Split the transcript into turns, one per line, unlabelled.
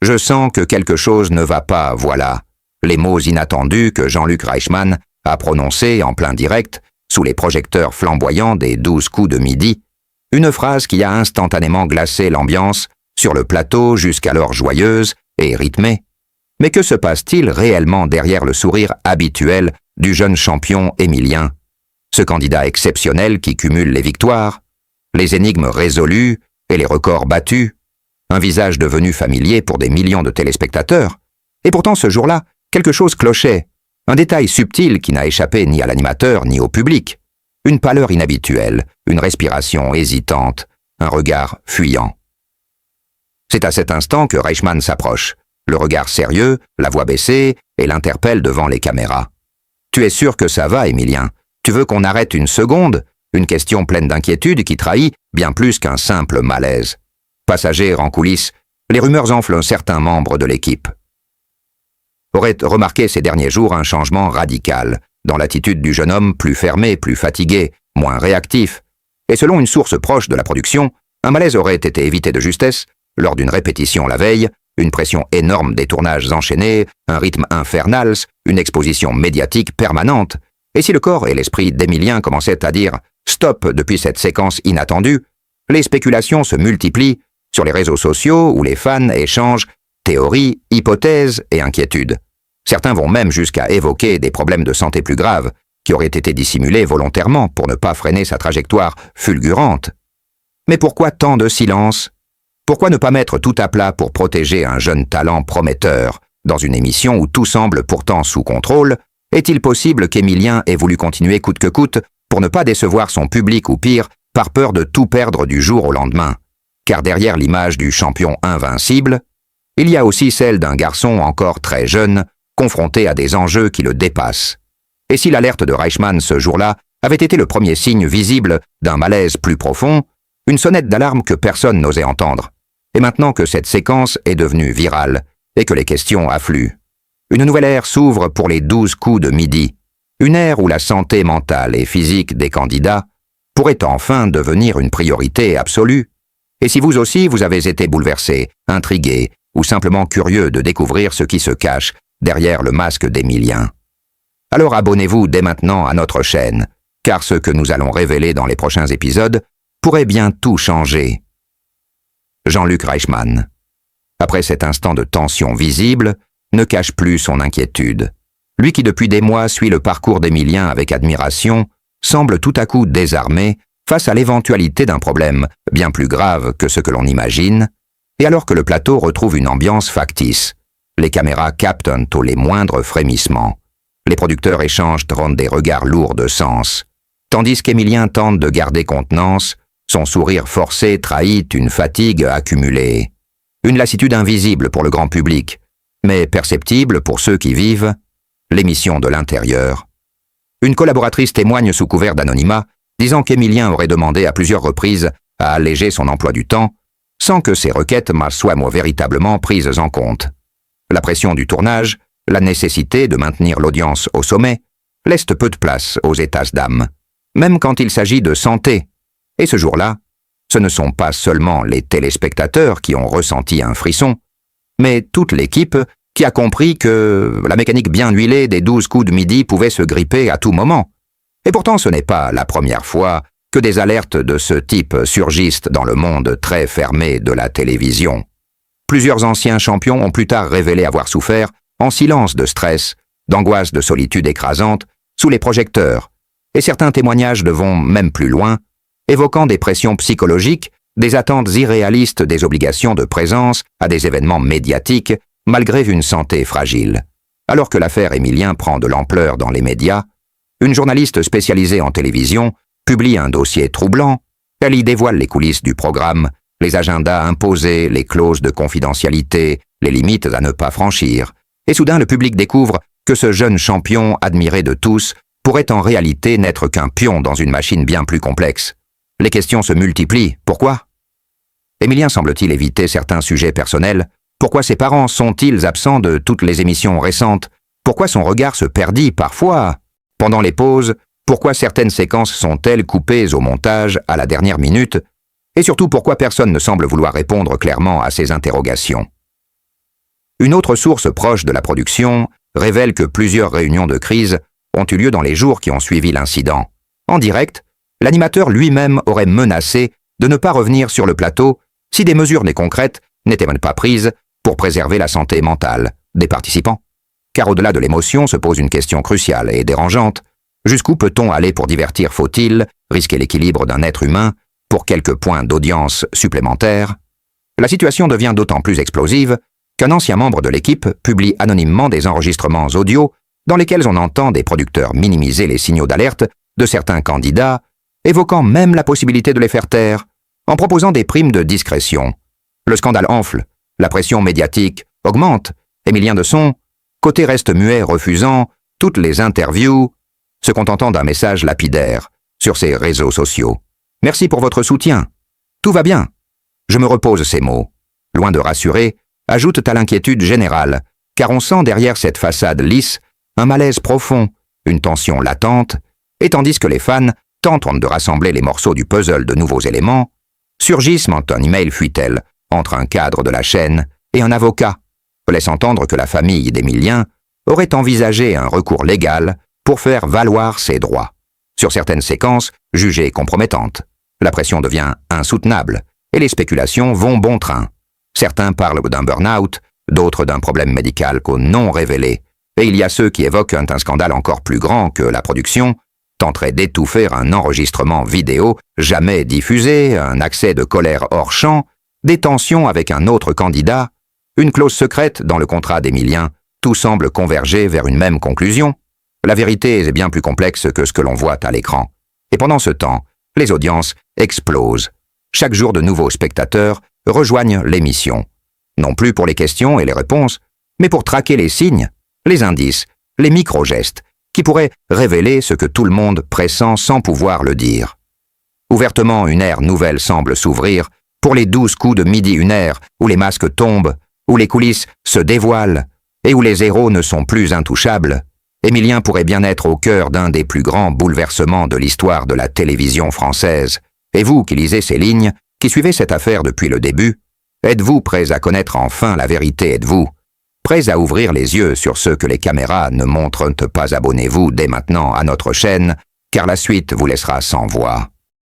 Je sens que quelque chose ne va pas, voilà. Les mots inattendus que Jean-Luc Reichmann a prononcés en plein direct, sous les projecteurs flamboyants des 12 coups de midi, une phrase qui a instantanément glacé l'ambiance sur le plateau jusqu'alors joyeuse et rythmée. Mais que se passe-t-il réellement derrière le sourire habituel du jeune champion émilien? Ce candidat exceptionnel qui cumule les victoires, les énigmes résolues et les records battus, un visage devenu familier pour des millions de téléspectateurs. Et pourtant ce jour-là, quelque chose clochait, un détail subtil qui n'a échappé ni à l'animateur ni au public. Une pâleur inhabituelle, une respiration hésitante, un regard fuyant. C'est à cet instant que Reichmann s'approche, le regard sérieux, la voix baissée, et l'interpelle devant les caméras. « Tu es sûr que ça va, Émilien? Tu veux qu'on arrête une seconde ?» Une question pleine d'inquiétude qui trahit bien plus qu'un simple malaise. Passagers en coulisses, les rumeurs enflent certains membres de l'équipe. Aurait remarqué ces derniers jours un changement radical dans l'attitude du jeune homme, plus fermé, plus fatigué, moins réactif. Et selon une source proche de la production, un malaise aurait été évité de justesse lors d'une répétition la veille, une pression énorme des tournages enchaînés, un rythme infernal, une exposition médiatique permanente. Et si le corps et l'esprit d'Émilien commençaient à dire « stop » depuis cette séquence inattendue, les spéculations se multiplient sur les réseaux sociaux où les fans échangent théories, hypothèses et inquiétudes. Certains vont même jusqu'à évoquer des problèmes de santé plus graves qui auraient été dissimulés volontairement pour ne pas freiner sa trajectoire fulgurante. Mais pourquoi tant de silence? Pourquoi ne pas mettre tout à plat pour protéger un jeune talent prometteur dans une émission où tout semble pourtant sous contrôle? Est-il possible qu'Émilien ait voulu continuer coûte que coûte pour ne pas décevoir son public ou pire, par peur de tout perdre du jour au lendemain? Car derrière l'image du champion invincible, il y a aussi celle d'un garçon encore très jeune, confronté à des enjeux qui le dépassent. Et si l'alerte de Reichmann ce jour-là avait été le premier signe visible d'un malaise plus profond, une sonnette d'alarme que personne n'osait entendre. Et maintenant que cette séquence est devenue virale et que les questions affluent, une nouvelle ère s'ouvre pour les 12 coups de midi, une ère où la santé mentale et physique des candidats pourrait enfin devenir une priorité absolue. Et si vous aussi vous avez été bouleversé, intrigué ou simplement curieux de découvrir ce qui se cache derrière le masque d'Émilien, alors abonnez-vous dès maintenant à notre chaîne, car ce que nous allons révéler dans les prochains épisodes pourrait bien tout changer. Jean-Luc Reichmann, après cet instant de tension visible, ne cache plus son inquiétude. Lui qui depuis des mois suit le parcours d'Émilien avec admiration, semble tout à coup désarmé face à l'éventualité d'un problème bien plus grave que ce que l'on imagine, et alors que le plateau retrouve une ambiance factice, les caméras captent un taux les moindres frémissements. Les producteurs échangent rendent des regards lourds de sens, tandis qu'Émilien tente de garder contenance, son sourire forcé trahit une fatigue accumulée, une lassitude invisible pour le grand public, mais perceptible pour ceux qui vivent l'émission de l'intérieur. Une collaboratrice témoigne sous couvert d'anonymat, disant qu'Émilien aurait demandé à plusieurs reprises à alléger son emploi du temps, sans que ces requêtes soient véritablement prises en compte. La pression du tournage, la nécessité de maintenir l'audience au sommet, laissent peu de place aux états d'âme, même quand il s'agit de santé. Et ce jour-là, ce ne sont pas seulement les téléspectateurs qui ont ressenti un frisson, mais toute l'équipe qui a compris que la mécanique bien huilée des 12 coups de midi pouvait se gripper à tout moment. Et pourtant ce n'est pas la première fois que des alertes de ce type surgissent dans le monde très fermé de la télévision. Plusieurs anciens champions ont plus tard révélé avoir souffert en silence de stress, d'angoisse de solitude écrasante, sous les projecteurs, et certains témoignages vont même plus loin, évoquant des pressions psychologiques, des attentes irréalistes des obligations de présence à des événements médiatiques, malgré une santé fragile. Alors que l'affaire Émilien prend de l'ampleur dans les médias, une journaliste spécialisée en télévision publie un dossier troublant. Elle y dévoile les coulisses du programme, les agendas imposés, les clauses de confidentialité, les limites à ne pas franchir. Et soudain, le public découvre que ce jeune champion admiré de tous pourrait en réalité n'être qu'un pion dans une machine bien plus complexe. Les questions se multiplient. Pourquoi? Émilien semble-t-il éviter certains sujets personnels? Pourquoi ses parents sont-ils absents de toutes les émissions récentes? Pourquoi son regard se perdit parfois pendant les pauses? Pourquoi certaines séquences sont-elles coupées au montage à la dernière minute? Et surtout, pourquoi personne ne semble vouloir répondre clairement à ces interrogations? une autre source proche de la production révèle que plusieurs réunions de crise ont eu lieu dans les jours qui ont suivi l'incident. En direct, l'animateur lui-même aurait menacé de ne pas revenir sur le plateau si des mesures concrètes n'étaient même pas prises pour préserver la santé mentale des participants. Car au-delà de l'émotion se pose une question cruciale et dérangeante. Jusqu'où peut-on aller pour divertir? Faut-il risquer l'équilibre d'un être humain pour quelques points d'audience supplémentaires? La situation devient d'autant plus explosive qu'un ancien membre de l'équipe publie anonymement des enregistrements audio dans lesquels on entend des producteurs minimiser les signaux d'alerte de certains candidats, évoquant même la possibilité de les faire taire, en proposant des primes de discrétion. Le scandale enfle, la pression médiatique augmente, Émilien Deson, côté reste muet refusant toutes les interviews, se contentant d'un message lapidaire sur ses réseaux sociaux. « Merci pour votre soutien. Tout va bien. » Je me repose ces mots. Loin de rassurer, ajoutent à l'inquiétude générale, car on sent derrière cette façade lisse un malaise profond, une tension latente, et tandis que les fans tentent de rassembler les morceaux du puzzle de nouveaux éléments, surgissent un email fuitelle entre un cadre de la chaîne et un avocat, laisse entendre que la famille d'Émilien aurait envisagé un recours légal pour faire valoir ses droits. Sur certaines séquences jugées compromettantes, la pression devient insoutenable et les spéculations vont bon train. Certains parlent d'un burn-out, d'autres d'un problème médical qu'au non révélé, et il y a ceux qui évoquent un scandale encore plus grand que la production tenterait d'étouffer un enregistrement vidéo jamais diffusé, un accès de colère hors champ, des tensions avec un autre candidat, une clause secrète dans le contrat d'Émilien, tout semble converger vers une même conclusion. La vérité est bien plus complexe que ce que l'on voit à l'écran. Et pendant ce temps, les audiences explosent. Chaque jour de nouveaux spectateurs rejoignent l'émission. Non plus pour les questions et les réponses, mais pour traquer les signes, les indices, les micro-gestes, qui pourraient révéler ce que tout le monde pressent sans pouvoir le dire. Ouvertement, une ère nouvelle semble s'ouvrir pour les 12 coups de midi, une ère où les masques tombent, où les coulisses se dévoilent et où les héros ne sont plus intouchables. Émilien pourrait bien être au cœur d'un des plus grands bouleversements de l'histoire de la télévision française. Et vous qui lisez ces lignes, qui suivez cette affaire depuis le début, êtes-vous prêts à connaître enfin la vérité? Êtes-vous prêts à ouvrir les yeux sur ce que les caméras ne montrent pas? Abonnez-vous dès maintenant à notre chaîne, car la suite vous laissera sans voix.